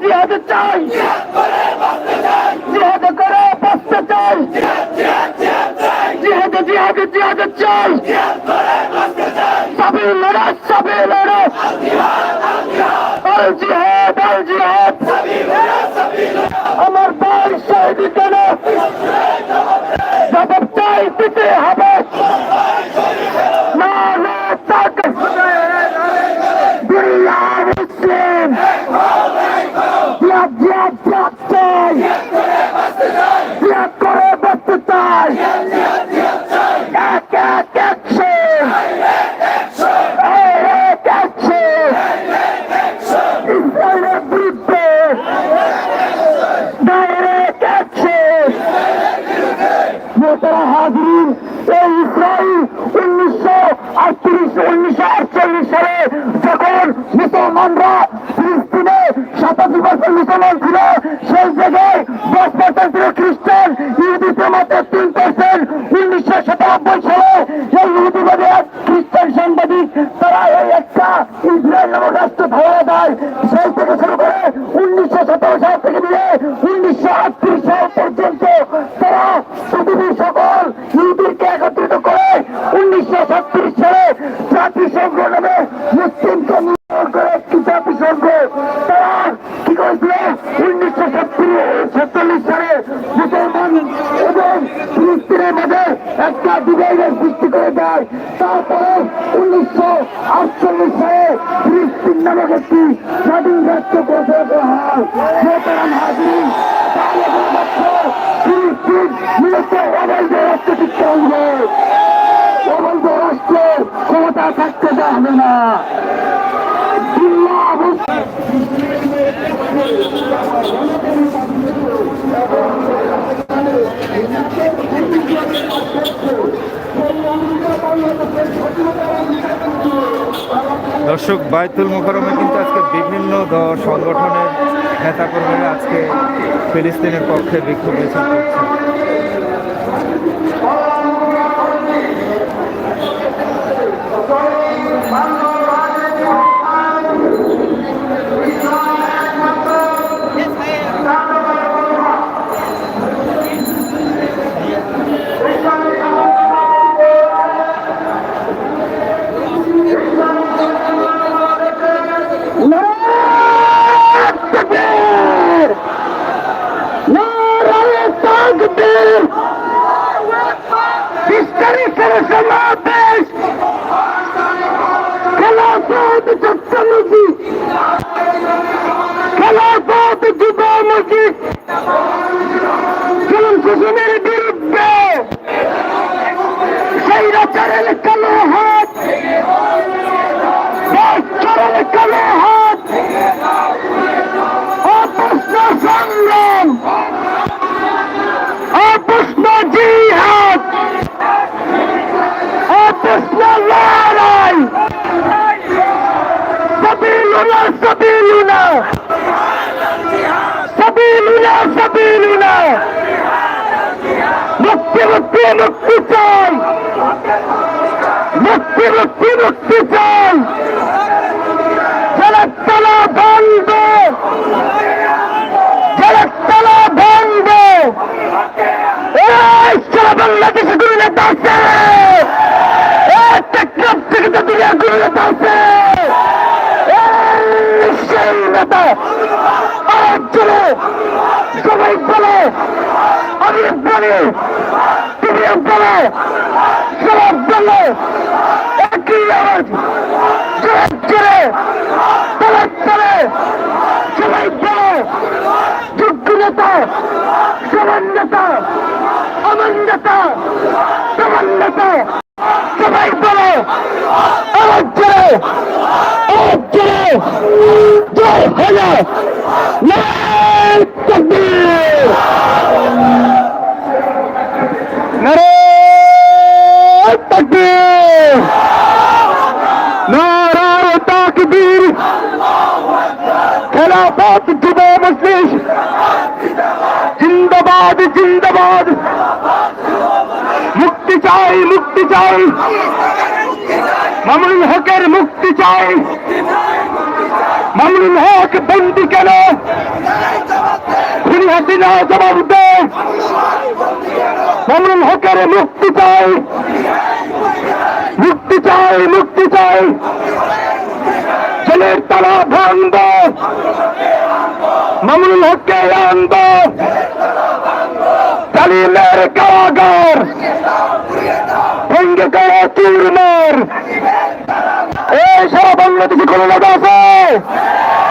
জিহাদ চাই, জিহাদ করে বাঁচতে চাই, জিহাদ চাই, সবই লড়া, সবই লড়া, আল জিহাদ, আল জিহাদ। আমার ভাই শহীদ কেন জবাব চাই, দিতে হবে। না না তাকে দুনিয়া মুসলিম জিহাদ জিহাদ জিহাদ চাই, জিহাদ করে বাঁচতে চাই। এক এক অ্যাকশন, এক অ্যাকশন ইসরায়েলের বিরুদ্ধে, ডাইরেক্ট অ্যাকশন। মোহতারাম হাজিরিন, এই ইসরায়েল 1948 সালে যখন মুসলমানরা ফিলিস্তিনে 87% মুসলমান ছিল, সেই জায়গায় 10% ছিল খ্রিস্টান, ইহুদিদের মাত্র 3%। 1997 সালে এই ইহুদিবাদী এক খ্রিস্টান সাংবাদিক তারা এই একটা ইসরায়েল নামক রাষ্ট্র ধারণা দেয়। সেই থেকে শুরু করে 1917 সাল থেকে নিয়ে 1938 সাল পর্যন্ত তারা পৃথিবীর সকল ইহুদিকে একত্রিত করে 1937 সালে জাতিসংঘ নামে মুসলিমকে নির্মাণ করে একটি জাতিসংঘ। তারা কি করেছিল 1947 সালে মুসলমান এবং ফিলিস্তিনের মাঝে একটা ডিভাইডের সৃষ্টি করে দেয়। তারপরে 1948 সালে ফিলিস্তিন নামক একটি স্বাধীন রাষ্ট্র ঘোষণা করা হয়। মোহতারাম হাজিরিন, তাহলে শুধুমাত্র ফিলিস্তিন মূলত অবৈধ রাষ্ট্র শিক্ষা হবে, অবৈধ রাষ্ট্রের ক্ষমতা থাকতে দেওয়া হবে না। দর্শক, বায়তুল মোকাররমে কিন্তু আজকে বিভিন্ন সংগঠনের নেতাকর্মীরা আজকে ফিলিস্তিনের পক্ষে বিক্ষোভ মিছিল করছে। বিরুদ্ধে সেই রাচারের কালো হাত, কালো হাত, অপ্রশ্ন সংগ্রাম, অপ্রশ্ন জিহাদ, অপ্রশ্ন লড়াই, সাবিলুনা সাবিলুনা সাবিলুনা সাবিলুনা। মুক্তি মুক্তি মুক্তি চাই, মুক্তি মুক্তি মুক্তি চাই। জেলাতলা ভাঙবে, জেলাতলা ভাঙবে। এই সারা বাংলাদেশে গুরু নেতা আছে, টেকনাফ থেকে তো দুনিয়ার গুরু নেতা আছে। সেই নেতা আর চলে সবাই বলে, আমি বলি, তুমি বলে, সবাই বলে, একই আওয়াজ, জোরে জোরে তলে তলে সবাই বলে, যোগ্য নেতা, সমান নেতা, আমার নেতা, তোমার নেতা, সবাই বলে, আওয়াজ জোরে, আওয়াজ জোরে, জয় হলো নারায়ে তাকবীর, নারায়ে তাকবীর, নারায়ে তাকবীর। খেলাফত যুব মজলিস জিন্দাবাদ জিন্দাবাদ। মুক্তি চাই মুক্তি চাই, মামুনুল হকের মুক্তি চাই, মামুনুল হক বন্দি কেন? খুনি হাসিনা জবাব দে। মামুনুল হকের মুক্তি চাই, মুক্তি চাই, মুক্তি চাই। জেলের তালা ভাঙব, মামুনুল হককে আনব। তালিমের কারাগার ভেঙ্গে করে চুরমার। এই সারা বাংলাদেশে কোনো নেতা আছে?